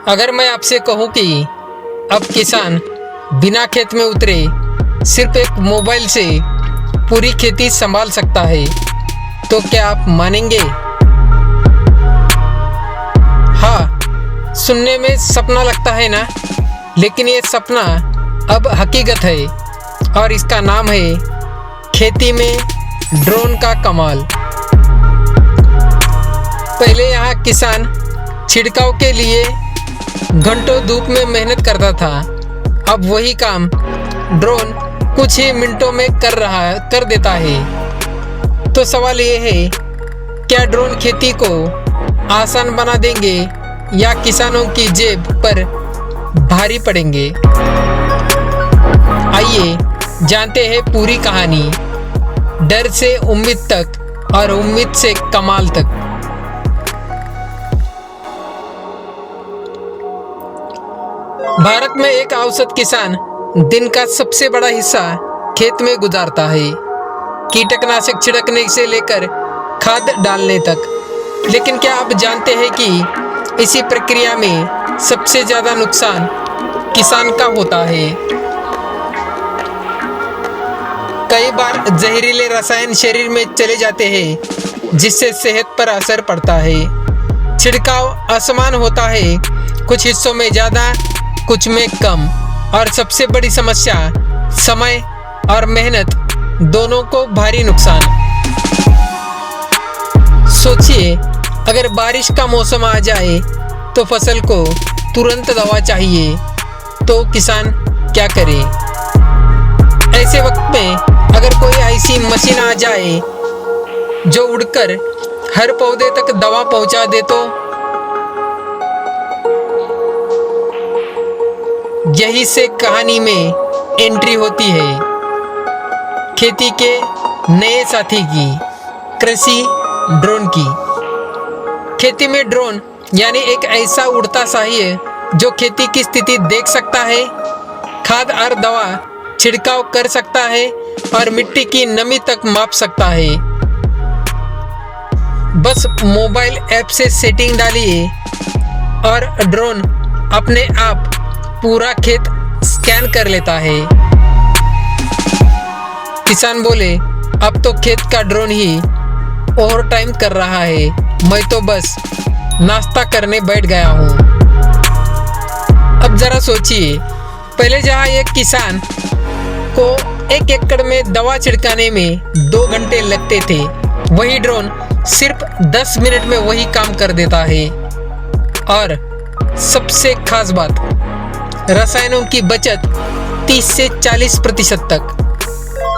अगर मैं आपसे कहूं कि अब किसान बिना खेत में उतरे सिर्फ एक मोबाइल से पूरी खेती संभाल सकता है, तो क्या आप मानेंगे? हाँ, सुनने में सपना लगता है ना, लेकिन ये सपना अब हकीकत है और इसका नाम है खेती में ड्रोन का कमाल। पहले यहाँ किसान छिड़काव के लिए घंटों धूप में मेहनत करता था, अब वही काम ड्रोन कुछ ही मिनटों में कर देता है। तो सवाल ये है, क्या ड्रोन खेती को आसान बना देंगे या किसानों की जेब पर भारी पड़ेंगे? आइए जानते हैं पूरी कहानी, डर से उम्मीद तक और उम्मीद से कमाल तक। भारत में एक औसत किसान दिन का सबसे बड़ा हिस्सा खेत में गुजारता है, कीटनाशक छिड़कने से लेकर खाद डालने तक। लेकिन क्या आप जानते हैं कि इसी प्रक्रिया में सबसे ज्यादा नुकसान किसान का होता है? कई बार जहरीले रसायन शरीर में चले जाते हैं, जिससे सेहत पर असर पड़ता है। छिड़काव असमान होता है, कुछ हिस्सों में ज्यादा, कुछ में कम, और सबसे बड़ी समस्या समय और मेहनत दोनों को भारी नुकसान। सोचिए, अगर बारिश का मौसम आ जाए तो फसल को तुरंत दवा चाहिए, तो किसान क्या करे? ऐसे वक्त में अगर कोई ऐसी मशीन आ जाए जो उड़कर हर पौधे तक दवा पहुंचा दे, तो यही से कहानी में एंट्री होती है खेती के नए साथी की, कृषि ड्रोन की। खेती में ड्रोन यानी एक ऐसा उड़ता सहायक जो खेती की स्थिति देख सकता है, खाद और दवा छिड़काव कर सकता है और मिट्टी की नमी तक माप सकता है। बस मोबाइल ऐप से सेटिंग डालिए और ड्रोन अपने आप पूरा खेत स्कैन कर लेता है। किसान बोले, अब तो खेत का ड्रोन ही ओवर टाइम कर रहा है, मैं तो बस नाश्ता करने बैठ गया हूँ। अब जरा सोचिए, पहले जहाँ एक किसान को 1 एकड़ में दवा छिड़काने में 2 घंटे लगते थे, वही ड्रोन सिर्फ 10 मिनट में वही काम कर देता है। और सबसे खास बात, रसायनों की बचत 30 से 40% तक,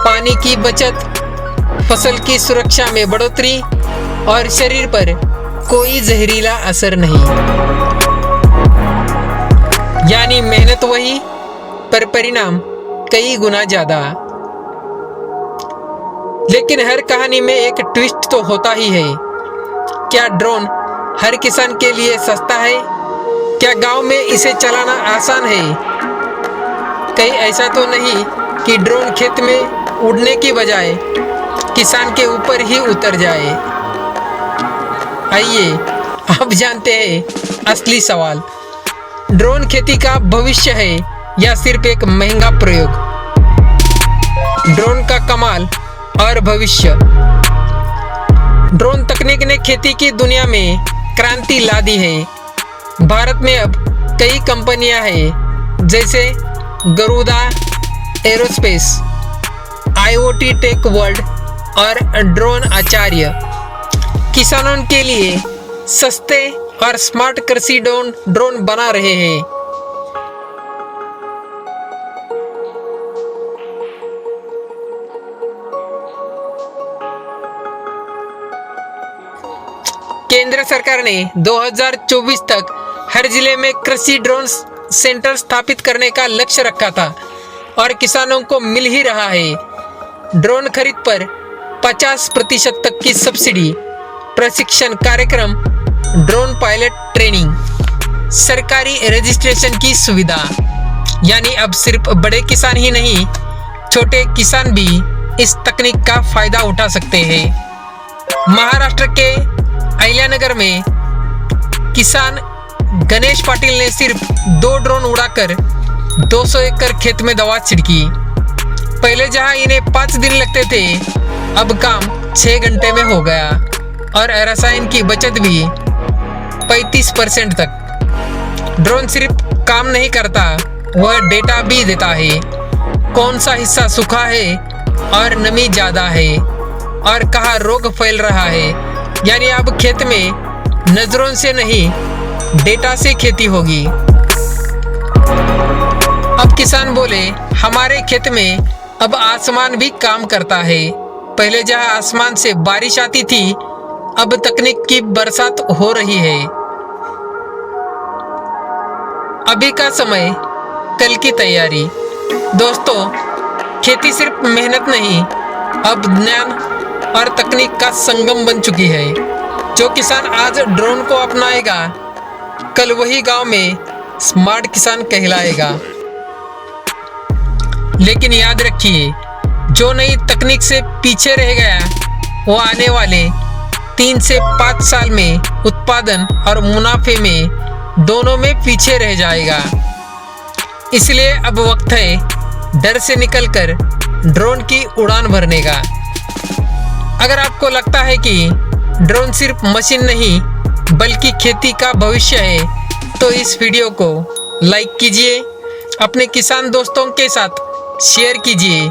पानी की बचत, फसल की सुरक्षा में बढ़ोतरी और शरीर पर कोई जहरीला असर नहीं। यानी मेहनत वही, पर परिणाम कई गुना ज्यादा। लेकिन हर कहानी में एक ट्विस्ट तो होता ही है। क्या ड्रोन हर किसान के लिए सस्ता है? क्या गांव में इसे चलाना आसान है? कहीं ऐसा तो नहीं कि ड्रोन खेत में उड़ने की बजाय किसान के ऊपर ही उतर जाए? आइए अब जानते हैं असली सवाल, ड्रोन खेती का भविष्य है या सिर्फ एक महंगा प्रयोग? ड्रोन का कमाल और भविष्य। ड्रोन तकनीक ने खेती की दुनिया में क्रांति ला दी है। भारत में अब कई कंपनियां हैं, जैसे Garuda aerospace, IoT tech world और ड्रोन आचार्य। किसानों के लिए सस्ते और स्मार्ट कृषि ड्रोन बना रहे हैं। केंद्र सरकार ने 2024 तक हर जिले में कृषि ड्रोन सेंटर स्थापित करने का लक्ष्य रखा था और किसानों को मिल ही रहा है। ड्रोन खरीद पर 50% तक की सब्सिडी, प्रशिक्षण कार्यक्रम, ड्रोन पायलट ट्रेनिंग, सरकारी रजिस्ट्रेशन की सुविधा। यानी अब सिर्फ बड़े किसान ही नहीं, छोटे किसान भी इस तकनीक का फायदा उठा सकते हैं। महाराष्ट्र के अहिल्यानगर में किसान गणेश पाटिल ने सिर्फ 2 ड्रोन उड़ाकर 200 एकड़ खेत में दवा छिड़की। पहले जहां इन्हें 5 दिन लगते थे, अब काम 6 घंटे में हो गया और रसायन की बचत भी 35% तक। ड्रोन सिर्फ काम नहीं करता, वह डेटा भी देता है, कौन सा हिस्सा सूखा है और नमी ज़्यादा है और कहाँ रोग फैल रहा है। यानी अब खेत में नजरों से नहीं, डेटा से खेती होगी। अब किसान बोले, हमारे खेत में अब आसमान भी काम करता है। पहले जहां आसमान से बारिश आती थी, अब तकनीक की बरसात हो रही है। अभी का समय, कल की तैयारी। दोस्तों, खेती सिर्फ मेहनत नहीं, अब ज्ञान और तकनीक का संगम बन चुकी है। जो किसान आज ड्रोन को अपनाएगा, कल वही गांव में स्मार्ट किसान कहलाएगा। लेकिन याद रखिए, जो नई तकनीक से पीछे रह गया, वो आने वाले 3 से 5 साल में उत्पादन और मुनाफे में दोनों में पीछे रह जाएगा। इसलिए अब वक्त है डर से निकलकर ड्रोन की उड़ान भरने का। अगर आपको लगता है कि ड्रोन सिर्फ मशीन नहीं बल्कि खेती का भविष्य है, तो इस वीडियो को लाइक कीजिए, अपने किसान दोस्तों के साथ शेयर कीजिए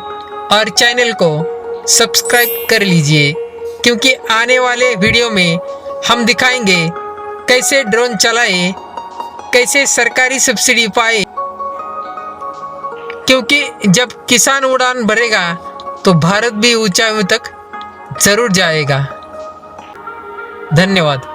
और चैनल को सब्सक्राइब कर लीजिए, क्योंकि आने वाले वीडियो में हम दिखाएंगे कैसे ड्रोन चलाए, कैसे सरकारी सब्सिडी पाए। क्योंकि जब किसान उड़ान भरेगा तो भारत भी ऊंचाइयों तक जरूर जाएगा। धन्यवाद।